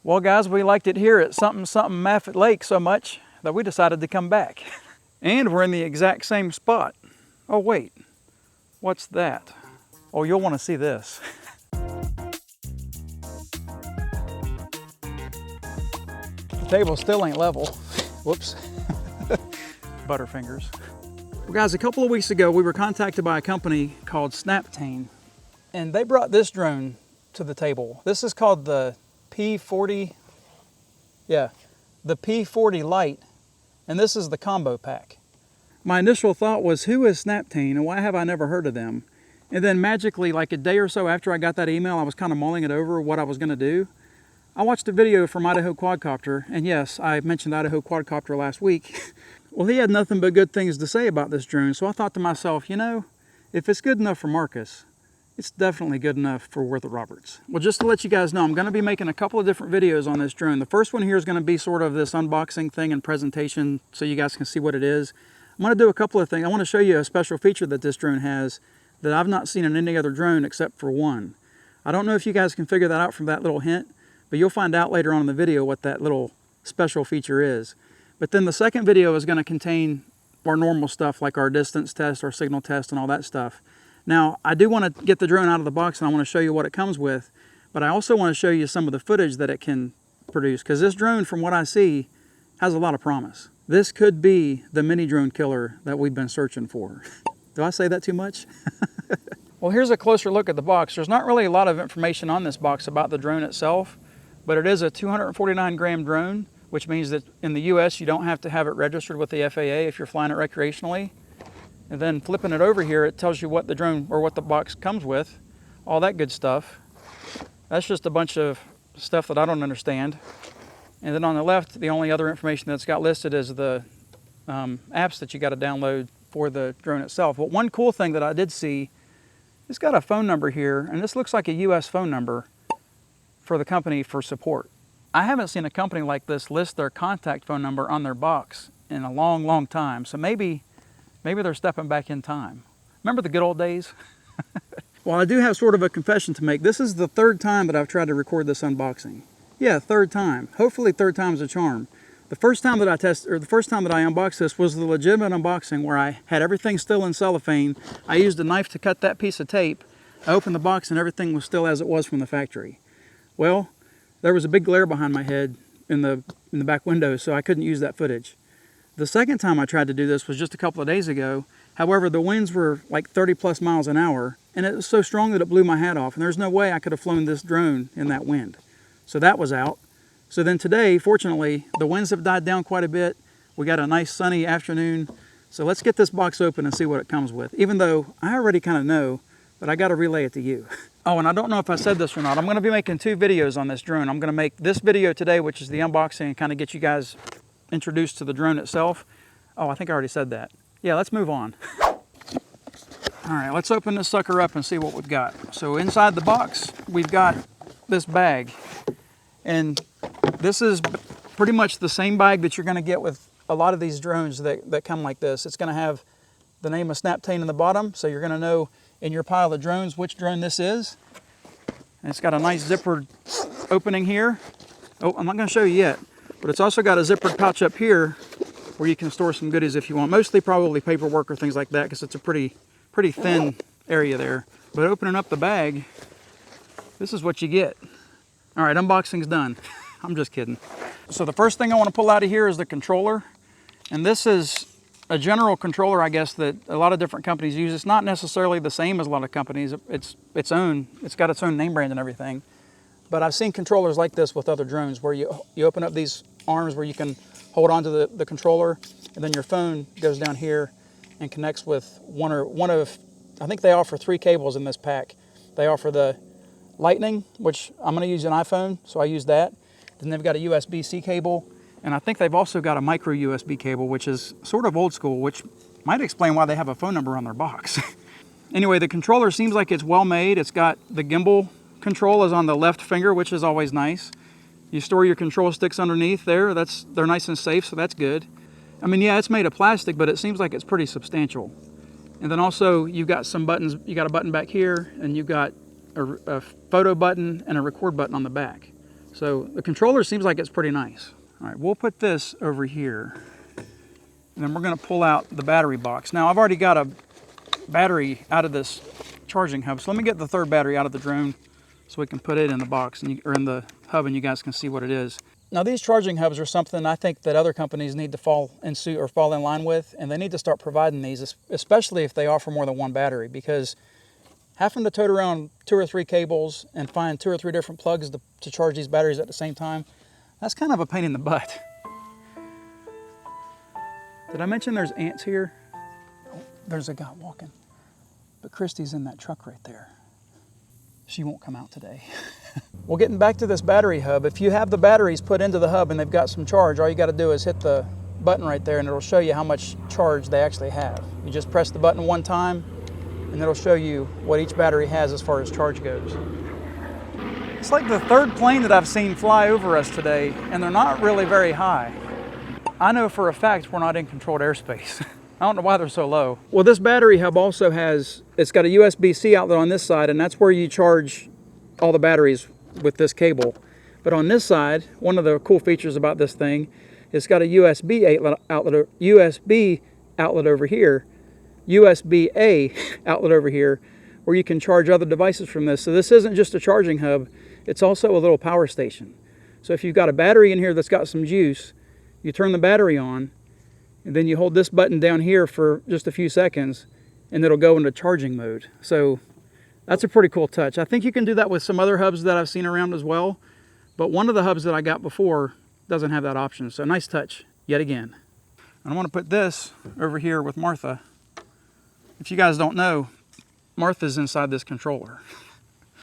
Well guys, we liked it here at something Maffett Lake so much that we decided to come back. And we're in the exact same spot. Oh wait, what's that? Oh, you'll want to see this. The table still ain't level. Whoops. Butterfingers. Well guys, a couple of weeks ago we were contacted by a company called Snaptain, and they brought this drone to the table. This is called the P40, the P40 Lite, and this is the combo pack. My initial thought was, who is Snaptain and why have I never heard of them? And then magically, like a day or so after I got that email, I was kind of mulling it over what I was going to do. I watched a video from Idaho Quadcopter, and yes, I mentioned Idaho Quadcopter last week. Well, he had nothing but good things to say about this drone, so I thought to myself, you know, if it's good enough for Marcus, it's definitely good enough for Worth It Roberts. Well, just to let you guys know, I'm going to be making a couple of different videos on this drone. The first one here is going to be sort of this unboxing thing and presentation so you guys can see what it is. I'm going to do a couple of things. I want to show you a special feature that this drone has that I've not seen in any other drone except for one. I don't know if you guys can figure that out from that little hint, but you'll find out later on in the video what that little special feature is. But then the second video is going to contain our normal stuff like our distance test, our signal test, and all that stuff. Now, I do want to get the drone out of the box and I want to show you what it comes with, but I also want to show you some of the footage that it can produce, because this drone, from what I see, has a lot of promise. This could be the mini drone killer that we've been searching for. Do I say that too much? Well, here's a closer look at the box. There's not really a lot of information on this box about the drone itself, but it is a 249 gram drone, which means that in the US you don't have to have it registered with the FAA if you're flying it recreationally. And then flipping it over here, it tells you what the drone or what the box comes with, all that good stuff. That's just a bunch of stuff that I don't understand. And then on the left, the only other information that's got listed is the apps that you got to download for the drone itself. But one cool thing that I did see, it's got a phone number here, and this looks like a US phone number for the company for support. I haven't seen a company like this list their contact phone number on their box in a long, long time. So maybe they're stepping back in time. Remember the good old days? Well, I do have sort of a confession to make. This is the third time that I've tried to record this unboxing. Yeah, third time. Hopefully third time's a charm. The first time that I unboxed this was the legitimate unboxing where I had everything still in cellophane. I used a knife to cut that piece of tape. I opened the box and everything was still as it was from the factory. Well, there was a big glare behind my head in the back window, so I couldn't use that footage. The second time I tried to do this was just a couple of days ago. However, the winds were like 30 plus miles an hour, and it was so strong that it blew my hat off, and there's no way I could have flown this drone in that wind. So that was out. So then today, fortunately, the winds have died down quite a bit. We got a nice sunny afternoon. So let's get this box open and see what it comes with, even though I already kind of know, but I got to relay it to you. Oh, and I don't know if I said this or not. I'm going to be making two videos on this drone. I'm going to make this video today, which is the unboxing, and kind of get you guys introduced to the drone itself. Oh, I think I already said that. Yeah, let's move on. All right, let's open this sucker up and see what we've got. So inside the box, we've got this bag. And this is pretty much the same bag that you're going to get with a lot of these drones that come like this. It's going to have the name of Snaptain in the bottom, so you're going to know in your pile of drones which drone this is. And it's got a nice zippered opening here. Oh, I'm not going to show you yet, but it's also got a zippered pouch up here where you can store some goodies if you want. Mostly probably paperwork or things like that, because it's a pretty thin area there. But opening up the bag, this is what you get. All right, unboxing's done. I'm just kidding. So the first thing I want to pull out of here is the controller. And this is a general controller, I guess, that a lot of different companies use. It's not necessarily the same as a lot of companies. It's got its own name brand and everything. But I've seen controllers like this with other drones where you open up these arms where you can hold onto the controller, and then your phone goes down here and connects with one of, I think they offer 3 cables in this pack. They offer the Lightning, which I'm going to use an iPhone, so I use that. Then they've got a USB-C cable, and I think they've also got a micro USB cable, which is sort of old school, which might explain why they have a phone number on their box. Anyway, the controller seems like it's well made. It's got the gimbal control is on the left finger, which is always nice. You store your control sticks underneath there. They're nice and safe, so that's good. I mean, yeah, it's made of plastic, but it seems like it's pretty substantial. And then also you've got some buttons. You got a button back here, and you've got a photo button and a record button on the back. So the controller seems like it's pretty nice. All right, we'll put this over here. And then we're gonna pull out the battery box. Now I've already got a battery out of this charging hub. So let me get the third battery out of the drone so we can put it in the box or in the hub and you guys can see what it is. Now these charging hubs are something I think that other companies need to fall in suit or fall in line with, and they need to start providing these, especially if they offer more than one battery, because having to tote around 2 or 3 cables and find 2 or 3 different plugs to charge these batteries at the same time, that's kind of a pain in the butt. Did I mention there's ants here? Oh, there's a guy walking. But Christy's in that truck right there. She won't come out today. Well, getting back to this battery hub, if you have the batteries put into the hub and they've got some charge, all you got to do is hit the button right there and it'll show you how much charge they actually have. You just press the button one time and it'll show you what each battery has as far as charge goes. It's like the third plane that I've seen fly over us today, and they're not really very high. I know for a fact we're not in controlled airspace. I don't know why they're so low. Well, this battery hub also it's got a USB-C outlet on this side, and that's where you charge all the batteries with this cable. But on this side, one of the cool features about this thing, it's got a USB outlet over here, USB-A outlet over here, where you can charge other devices from this. So this isn't just a charging hub, it's also a little power station. So if you've got a battery in here that's got some juice, you turn the battery on, and then you hold this button down here for just a few seconds, and it'll go into charging mode. So that's a pretty cool touch. I think you can do that with some other hubs that I've seen around as well, but one of the hubs that I got before doesn't have that option. So nice touch, yet again. And I want to put this over here with Martha. If you guys don't know, Martha's inside this controller.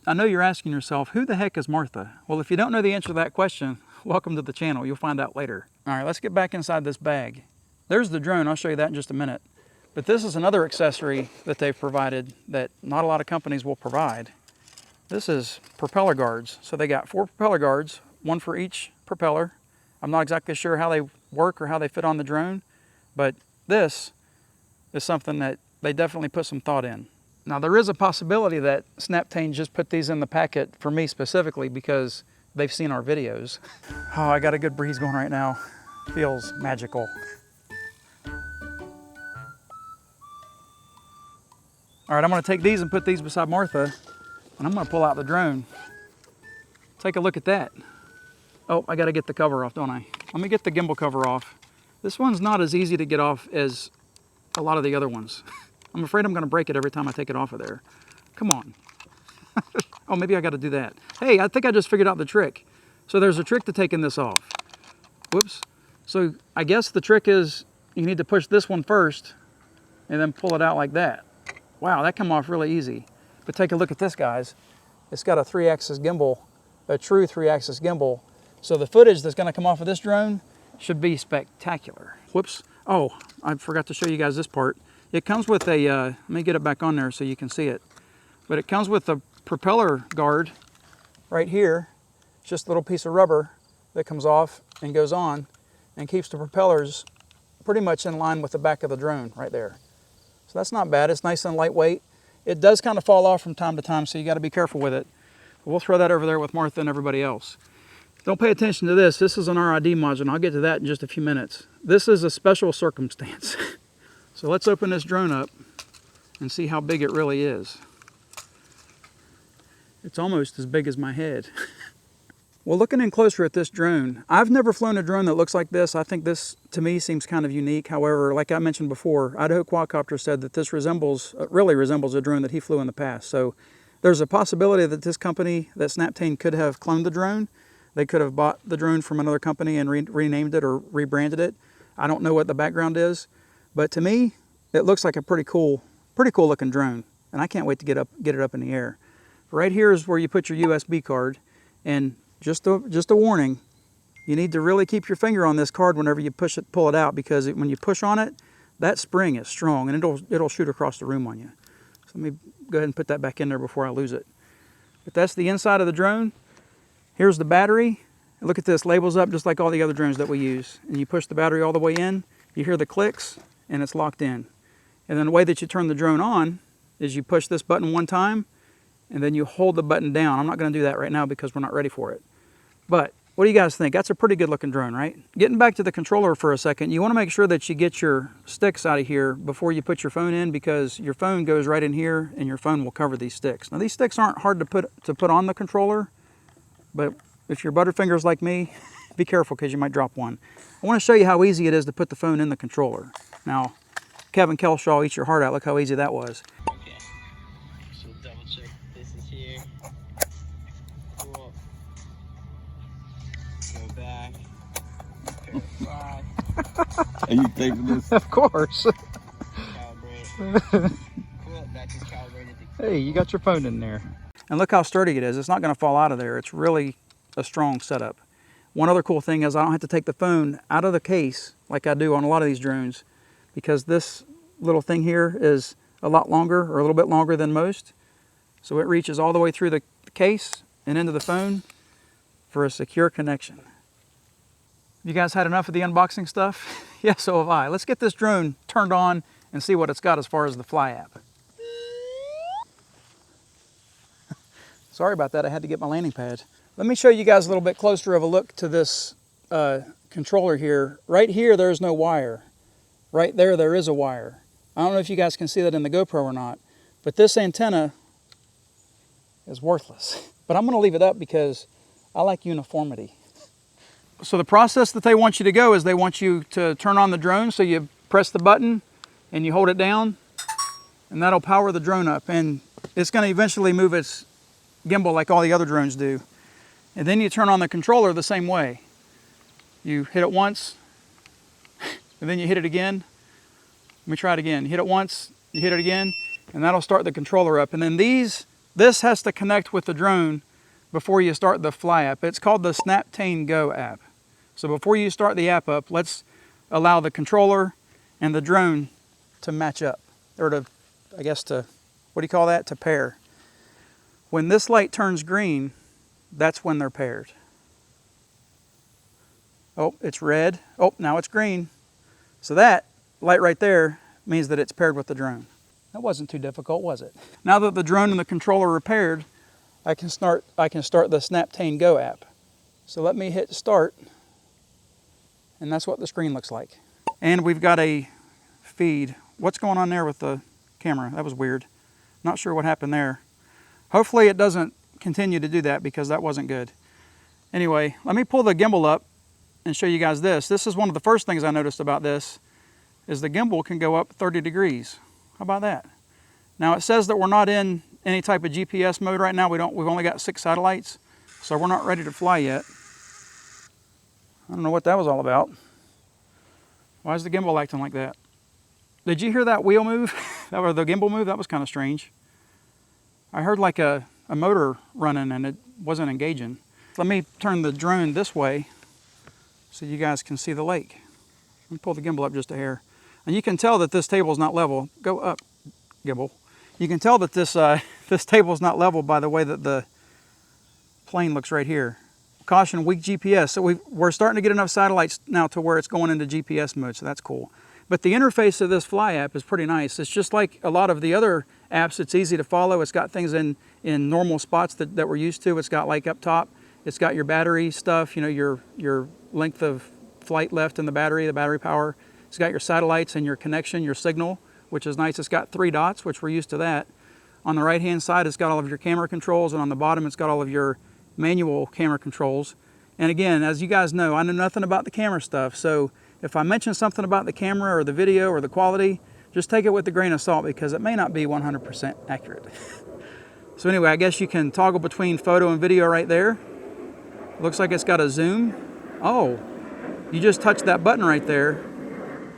I know you're asking yourself, who the heck is Martha? Well, if you don't know the answer to that question, welcome to the channel. You'll find out later. All right, let's get back inside this bag. There's the drone. I'll show you that in just a minute. But this is another accessory that they've provided that not a lot of companies will provide. This is propeller guards. So they got 4 propeller guards, 1 for each propeller. I'm not exactly sure how they work or how they fit on the drone, but this is something that they definitely put some thought in. Now there is a possibility that Snaptain just put these in the packet for me specifically because they've seen our videos. Oh, I got a good breeze going right now. Feels magical. All right, I'm gonna take these and put these beside Martha, and I'm gonna pull out the drone. Take a look at that. Oh, I gotta get the cover off, don't I? Let me get the gimbal cover off. This one's not as easy to get off as a lot of the other ones. I'm afraid I'm gonna break it every time I take it off of there. Come on. Oh, maybe I gotta do that. Hey, I think I just figured out the trick. So there's a trick to taking this off. Whoops. So I guess the trick is you need to push this one first and then pull it out like that. Wow, that came off really easy. But take a look at this, guys. It's got a 3-axis gimbal, a true 3-axis gimbal. So the footage that's gonna come off of this drone should be spectacular. Whoops. Oh, I forgot to show you guys this part. It comes with a, let me get it back on there so you can see it. But it comes with a propeller guard right here. It's just a little piece of rubber that comes off and goes on and keeps the propellers pretty much in line with the back of the drone right there. So that's not bad. It's nice and lightweight. It does kind of fall off from time to time, so you got to be careful with it. But we'll throw that over there with Martha and everybody else. Don't pay attention to this. This is an RID module, and I'll get to that in just a few minutes. This is a special circumstance. So let's open this drone up and see how big it really is. It's almost as big as my head. Well, looking in closer at this drone, I've never flown a drone that looks like this. I think this, to me, seems kind of unique. However, like I mentioned before, Idaho Quadcopter said that this really resembles a drone that he flew in the past. So there's a possibility that this company, that Snaptain, could have cloned the drone. They could have bought the drone from another company and renamed it or rebranded it. I don't know what the background is, but to me, it looks like a pretty cool looking drone. And I can't wait to get it up in the air. Right here is where you put your USB card, and just a warning, you need to really keep your finger on this card whenever you pull it out, because when you push on it, that spring is strong and it'll shoot across the room on you. So let me go ahead and put that back in there before I lose it. But that's the inside of the drone. Here's the battery. Look at this, labels up just like all the other drones that we use. And you push the battery all the way in, you hear the clicks, and it's locked in. And then the way that you turn the drone on is you push this button one time, and then you hold the button down. I'm not going to do that right now because we're not ready for it. But what do you guys think? That's a pretty good looking drone, right? Getting back to the controller for a second, you want to make sure that you get your sticks out of here before you put your phone in, because your phone goes right in here and your phone will cover these sticks. Now these sticks aren't hard to put on the controller, but if you're butterfingers like me, be careful because you might drop one. I want to show you how easy it is to put the phone in the controller. Now, Kevin Kelshaw, eat your heart out. Look how easy that was. Okay, so double check this is here. Cool. Go back. Verify. Are you taping this? Of course. Calibrate. Cool, that just calibrated the Hey, you got your phone in there. And look how sturdy it is. It's not going to fall out of there. It's really a strong setup. One other cool thing is I don't have to take the phone out of the case like I do on a lot of these drones, because this little thing here is a lot longer, or a little bit longer than most. So it reaches all the way through the case and into the phone for a secure connection. You guys had enough of the unboxing stuff? Yeah, so have I. Let's get this drone turned on and see what it's got as far as the Fly app. Sorry about that, I had to get my landing pads. Let me show you guys a little bit closer of a look to this controller here. Right here, there's no wire. Right there, there is a wire. I don't know if you guys can see that in the GoPro or not, but this antenna is worthless. But I'm gonna leave it up because I like uniformity. So the process that they want you to go is they want you to turn on the drone. So you press the button and you hold it down, and that'll power the drone up. And it's gonna eventually move its gimbal like all the other drones do. And then you turn on the controller the same way. You hit it once, and then you hit it again. Let me try it again. You hit it once, you hit it again, and that'll start the controller up. And then this has to connect with the drone before you start the Fly app. It's called the Snaptain Go app. So before you start the app up, let's allow the controller and the drone to match up, or to, I guess to, what do you call that? To pair. When this light turns green, that's when they're paired. Oh, it's red. Oh, now it's green. So that light right there means that it's paired with the drone. That wasn't too difficult, was it? Now that the drone and the controller are paired, I can start the Snaptain Go app. So let me hit start, and that's what the screen looks like. And we've got a feed. What's going on there with the camera? That was weird. Not sure what happened there. Hopefully it doesn't continue to do that, because that wasn't good. Anyway, let me pull the gimbal up and show you guys this. This is one of the first things I noticed about this, is the gimbal can go up 30 degrees. How about that? Now it says that we're not in any type of GPS mode right now. We've only got 6 satellites, so we're not ready to fly yet. I don't know what that was all about. Why is the gimbal acting like that? Did you hear that wheel move? Or the gimbal move? That was kind of strange. I heard like a motor running and it wasn't engaging. Let me turn the drone this way so you guys can see the lake. Let me pull the gimbal up just a hair. And you can tell that this table is not level. Go up, gimbal. You can tell that this this table is not level by the way that the plane looks right here. Caution, weak GPS. So we're starting to get enough satellites now to where it's going into GPS mode, so that's cool. But the interface of this Fly app is pretty nice. It's just like a lot of the other apps. It's easy to follow. It's got things in normal spots that we're used to. It's got like up top, it's got your battery stuff, you know, your length of flight left in the battery power. It's got your satellites and your connection, your signal, which is nice. It's got 3 dots, which we're used to that. On the right-hand side, it's got all of your camera controls, and on the bottom, it's got all of your manual camera controls. And again, as you guys know, I know nothing about the camera stuff, so if I mention something about the camera or the video or the quality, just take it with a grain of salt, because it may not be 100% accurate. So anyway, I guess you can toggle between photo and video right there. Looks like it's got a zoom. Oh, you just touched that button right there.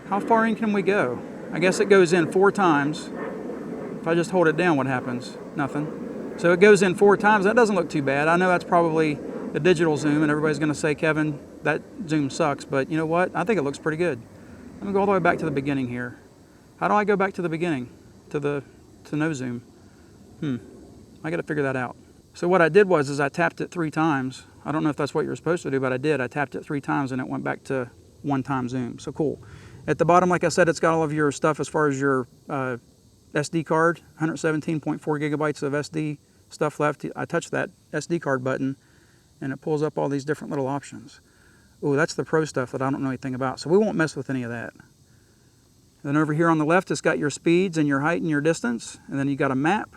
How far in can we go? I guess it goes in 4 times. If I just hold it down, what happens? Nothing. So it goes in 4 times. That doesn't look too bad. I know that's probably a digital zoom, and everybody's going to say, Kevin, that zoom sucks. But you know what? I think it looks pretty good. Let me go all the way back to the beginning here. How do I go back to the beginning? To no zoom? I got to figure that out. So what I did was I tapped it 3 times. I don't know if that's what you're supposed to do, but I did. I tapped it 3 times and it went back to 1-time zoom. So cool. At the bottom, like I said, it's got all of your stuff as far as your SD card, 117.4 gigabytes of SD stuff left. I touched that SD card button and it pulls up all these different little options. Ooh, that's the pro stuff that I don't know anything about, so we won't mess with any of that. Then over here on the left, it's got your speeds and your height and your distance, and then you got a map.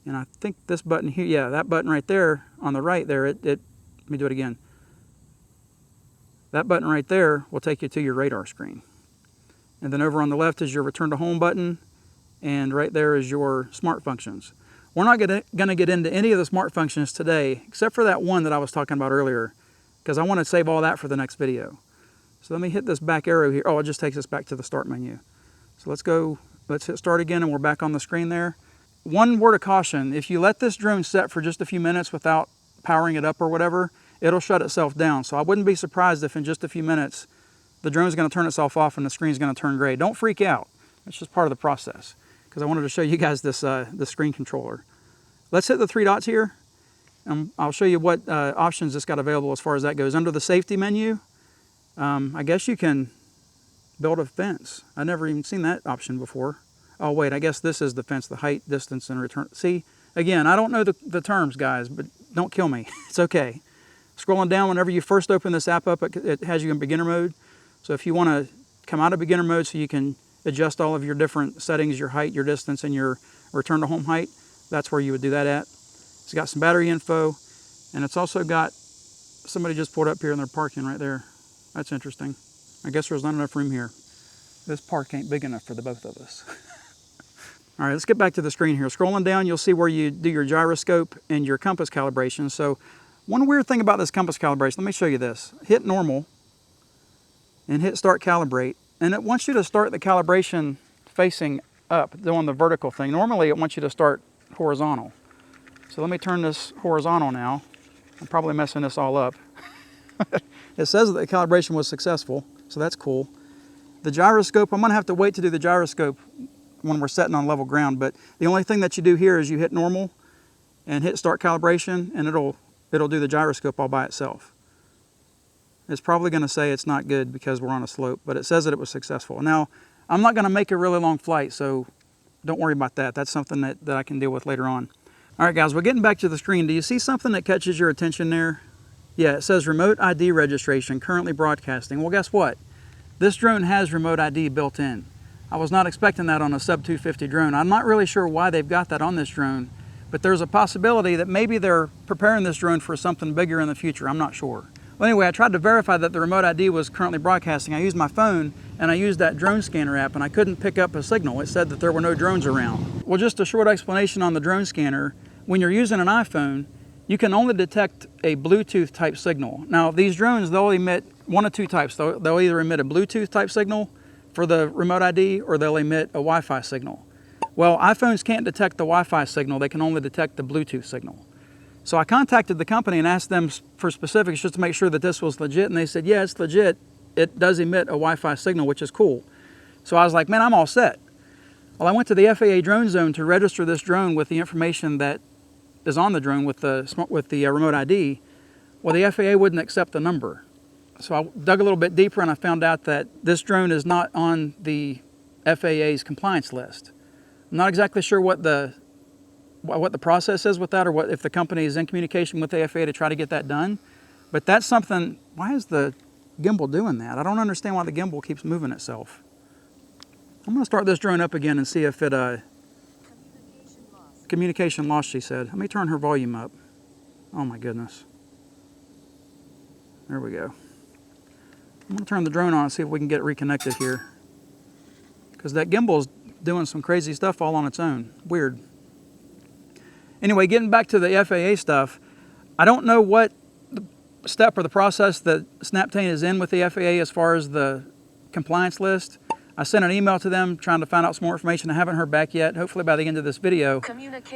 And I think this button here, yeah, that button right there on the right there, let me do it again. That button right there will take you to your radar screen. And then over on the left is your return to home button, and right there is your smart functions. We're not going to get into any of the smart functions today, except for that one that I was talking about earlier, because I want to save all that for the next video. So let me hit this back arrow here. Oh, it just takes us back to the start menu. So let's hit start again, and we're back on the screen there. One word of caution, if you let this drone set for just a few minutes without powering it up or whatever, it'll shut itself down. So I wouldn't be surprised if in just a few minutes, the drone's going to turn itself off and the screen's going to turn gray. Don't freak out. It's just part of the process, because I wanted to show you guys this screen controller. Let's hit the three dots here, and I'll show you what options it's got available as far as that goes. Under the safety menu, I guess you can build a fence. I've never even seen that option before. Oh wait, I guess this is the fence, the height, distance, and return. See, again, I don't know the terms, guys, but don't kill me. It's okay. Scrolling down, whenever you first open this app up, it has you in beginner mode. So if you want to come out of beginner mode so you can adjust all of your different settings, your height, your distance, and your return to home height, that's where you would do that at. It's got some battery info, and it's also got, somebody just pulled up here and they're parking right there. That's interesting. I guess there's not enough room here. This park ain't big enough for the both of us. All right, let's get back to the screen here. Scrolling down, you'll see where you do your gyroscope and your compass calibration. So one weird thing about this compass calibration, let me show you this. Hit normal and hit start calibrate. And it wants you to start the calibration facing up, doing the vertical thing. Normally it wants you to start horizontal. So let me turn this horizontal now. I'm probably messing this all up. It says that the calibration was successful, so that's cool. The gyroscope, I'm gonna have to wait to do the gyroscope when we're setting on level ground, but the only thing that you do here is you hit normal and hit start calibration, and it'll do the gyroscope all by itself. It's probably gonna say it's not good because we're on a slope, but it says that it was successful. Now, I'm not gonna make a really long flight, so don't worry about that. That's something that I can deal with later on. All right, guys, we're getting back to the screen. Do you see something that catches your attention there? Yeah, it says remote ID registration, currently broadcasting. Well, guess what? This drone has remote ID built in. I was not expecting that on a sub 250 drone. I'm not really sure why they've got that on this drone, but there's a possibility that maybe they're preparing this drone for something bigger in the future. I'm not sure. Well, anyway, I tried to verify that the remote ID was currently broadcasting. I used my phone and I used that drone scanner app, and I couldn't pick up a signal. It said that there were no drones around. Well, just a short explanation on the drone scanner. When you're using an iPhone, you can only detect a Bluetooth type signal. Now, these drones, they'll emit one of two types. They'll either emit a Bluetooth type signal for the remote ID, or they'll emit a Wi-Fi signal. Well, iPhones can't detect the Wi-Fi signal. They can only detect the Bluetooth signal. So I contacted the company and asked them for specifics just to make sure that this was legit, and they said, yeah, it's legit. It does emit a Wi-Fi signal, which is cool. So I was like, man, I'm all set. Well, I went to the FAA drone zone to register this drone with the information that is on the drone with the remote ID. Well, the FAA wouldn't accept the number. So I dug a little bit deeper and I found out that this drone is not on the FAA's compliance list. I'm not exactly sure what the process is with that, or what if the company is in communication with the FAA to try to get that done. But that's something. Why is the gimbal doing that? I don't understand why the gimbal keeps moving itself. I'm going to start this drone up again and see if it communication lost, she said. Let me turn her volume up. Oh my goodness. There we go. I'm going to turn the drone on and see if we can get it reconnected here, because that gimbal's doing some crazy stuff all on its own. Weird. Anyway, getting back to the FAA stuff, I don't know what the step or the process that Snaptain is in with the FAA as far as the compliance list. I sent an email to them trying to find out some more information. I haven't heard back yet. Hopefully by the end of this video,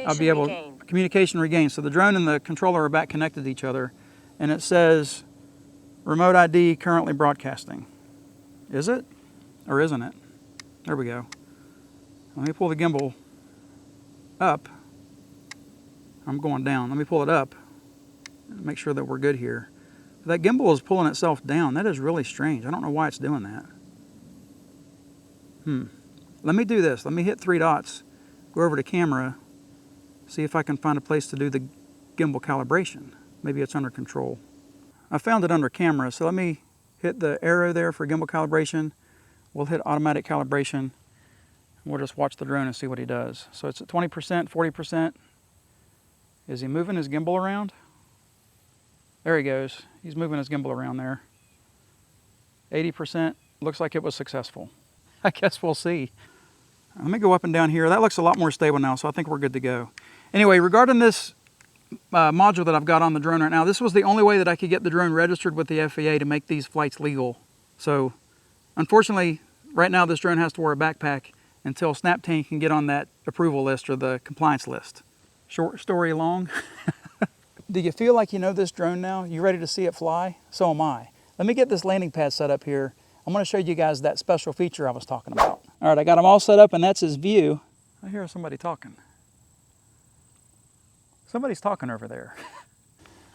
I'll be able to communication regained. So the drone and the controller are back connected to each other, and it says remote ID currently broadcasting. Is it or isn't it? There we go. Let me pull the gimbal up. I'm going down. Let me pull it up and make sure that we're good here. That gimbal is pulling itself down. That is really strange. I don't know why it's doing that. Let me do this. Let me hit three dots, go over to camera, see if I can find a place to do the gimbal calibration. Maybe it's under control. I found it under camera, so let me hit the arrow there for gimbal calibration. We'll hit automatic calibration. We'll just watch the drone and see what he does. So it's at 20%, 40%. Is he moving his gimbal around? There he goes. He's moving his gimbal around there. 80%. Looks like it was successful. I guess we'll see. Let me go up and down here. That looks a lot more stable now, so I think we're good to go. Anyway, regarding this module that I've got on the drone right now, this was the only way that I could get the drone registered with the FAA to make these flights legal. So, unfortunately, right now this drone has to wear a backpack until Snaptain can get on that approval list or the compliance list. Short story long. Do you feel like you know this drone now? You ready to see it fly? So am I. Let me get this landing pad set up here. I'm going to show you guys that special feature I was talking about. All right, I got them all set up, and that's his view. I hear somebody talking. Somebody's talking over there.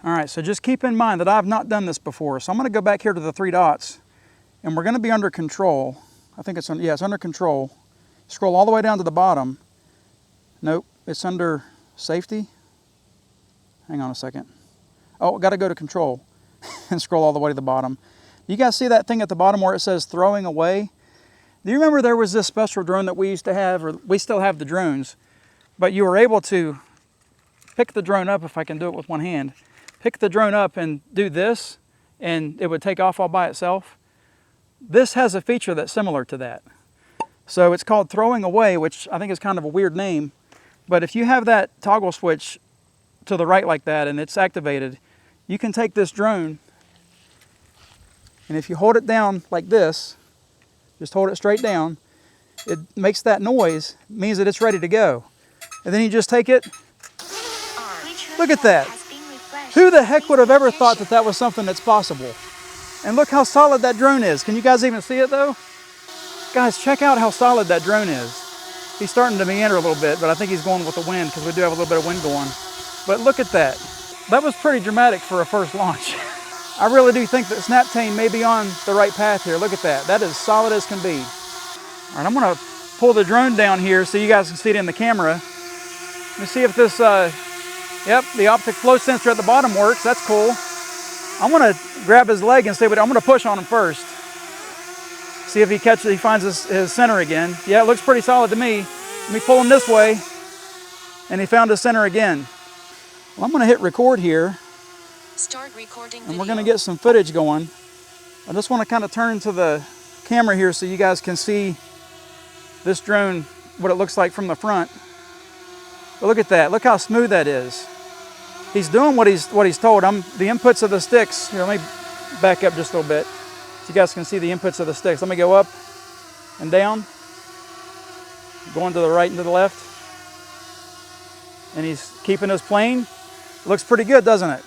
All right, so just keep in mind that I've not done this before. So I'm going to go back here to the 3 dots, and we're going to be under control. I think it's, yeah, it's under control. Scroll all the way down to the bottom. Nope, it's under safety. Hang on a second. Oh, got to go to control and scroll all the way to the bottom. You guys see that thing at the bottom where it says throwing away? Do you remember there was this special drone that we used to have, or we still have the drones, but you were able to pick the drone up, if I can do it with one hand, pick the drone up and do this, and it would take off all by itself? This has a feature that's similar to that. So it's called throwing away, which I think is kind of a weird name, but if you have that toggle switch to the right like that and it's activated, you can take this drone, and if you hold it down like this, just hold it straight down, it makes that noise, means that it's ready to go. And then you just take it. Look at that. Who the heck would have ever thought that that was something that's possible? And look how solid that drone is. Can you guys even see it though? Guys, check out how solid that drone is. He's starting to meander a little bit, but I think he's going with the wind because we do have a little bit of wind going. But look at that. That was pretty dramatic for a first launch. I really do think that Snaptain may be on the right path here. Look at that. That is solid as can be. All right, I'm going to pull the drone down here so you guys can see it in the camera. Let me see if this, yep, the optic flow sensor at the bottom works. That's cool. I'm going to grab his leg and see what, I'm going to push on him first. See if he catches, he finds his center again. Yeah, it looks pretty solid to me. Let me pull him this way, and he found his center again. Well, I'm going to hit record here. Start recording and we're going to get some footage going. I just want to kind of turn to the camera here so you guys can see this drone, what it looks like from the front. But look at that. Look how smooth that is. He's doing what he's told. The inputs of the sticks. Here, let me back up just a little bit so you guys can see the inputs of the sticks. Let me go up and down, going to the right and to the left. And he's keeping his plane. Looks pretty good, doesn't it?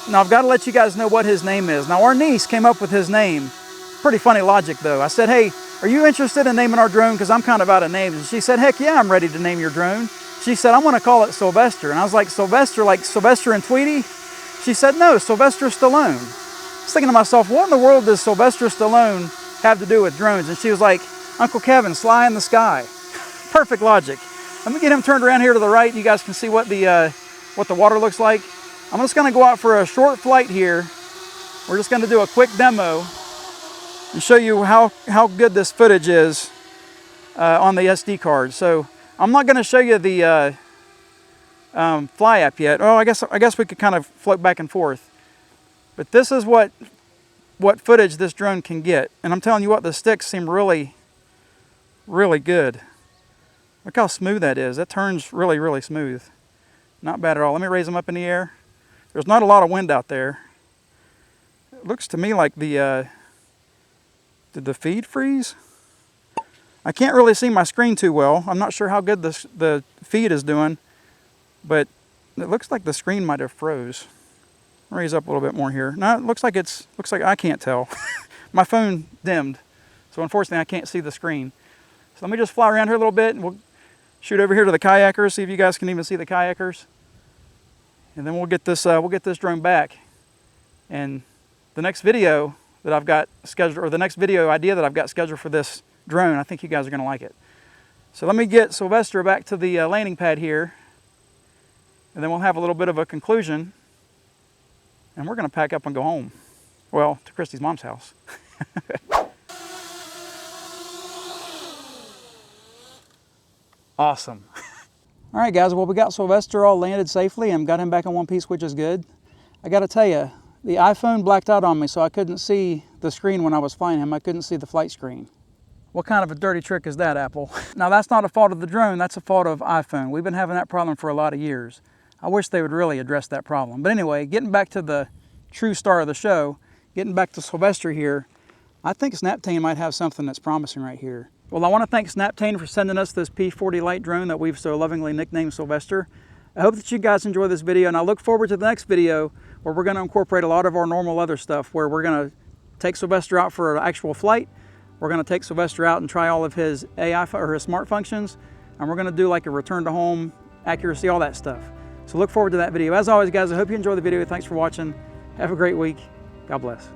Now I've got to let you guys know what his name is. Now our niece came up with his name. Pretty funny logic though. I said, hey, are you interested in naming our drone? Because I'm kind of out of names. And she said, heck yeah, I'm ready to name your drone. She said, I want to call it Sylvester. And I was like, Sylvester, like Sylvester and Tweety? She said, no, Sylvester Stallone. I was thinking to myself, what in the world does Sylvester Stallone have to do with drones? And she was like, Uncle Kevin, Sly in the Sky. Perfect logic. Let me get him turned around here to the right. You guys can see what the water looks like. I'm just going to go out for a short flight here. We're just going to do a quick demo and show you how good this footage is on the SD card. So I'm not going to show you the fly app yet. Oh, I guess we could kind of float back and forth. But this is what footage this drone can get. And I'm telling you what, the sticks seem really, really good. Look how smooth that is. That turns really, really smooth. Not bad at all. Let me raise them up in the air. There's not a lot of wind out there. It looks to me like did the feed freeze? I can't really see my screen too well. I'm not sure how good the feed is doing, but it looks like the screen might have froze. Raise up a little bit more here. No, it looks like I can't tell. My phone dimmed, so unfortunately I can't see the screen. So let me just fly around here a little bit, and we'll shoot over here to the kayakers, see if you guys can even see the kayakers. And then we'll get this drone back. And the next video that I've got scheduled, or the next video idea that I've got scheduled for this drone, I think you guys are going to like it. So let me get Sylvester back to the landing pad here, and then we'll have a little bit of a conclusion. and we're gonna pack up and go home. Well, to Christy's mom's house. Awesome. All right, guys, well, we got Sylvester all landed safely and got him back in one piece, which is good. I gotta tell you, the iPhone blacked out on me, so I couldn't see the screen when I was flying him. I couldn't see the flight screen. What kind of a dirty trick is that, Apple? Now, that's not a fault of the drone, that's a fault of iPhone. We've been having that problem for a lot of years. I wish they would really address that problem. But anyway, getting back to the true star of the show, getting back to Sylvester here, I think Snaptain might have something that's promising right here. Well, I want to thank Snaptain for sending us this P40 Lite drone that we've so lovingly nicknamed Sylvester. I hope that you guys enjoy this video, and I look forward to the next video where we're going to incorporate a lot of our normal other stuff, where we're going to take Sylvester out for an actual flight. We're going to take Sylvester out and try all of his AI or his smart functions, and we're going to do like a return to home, accuracy, all that stuff. So look forward to that video. As always, guys, I hope you enjoy the video. Thanks for watching. Have a great week. God bless.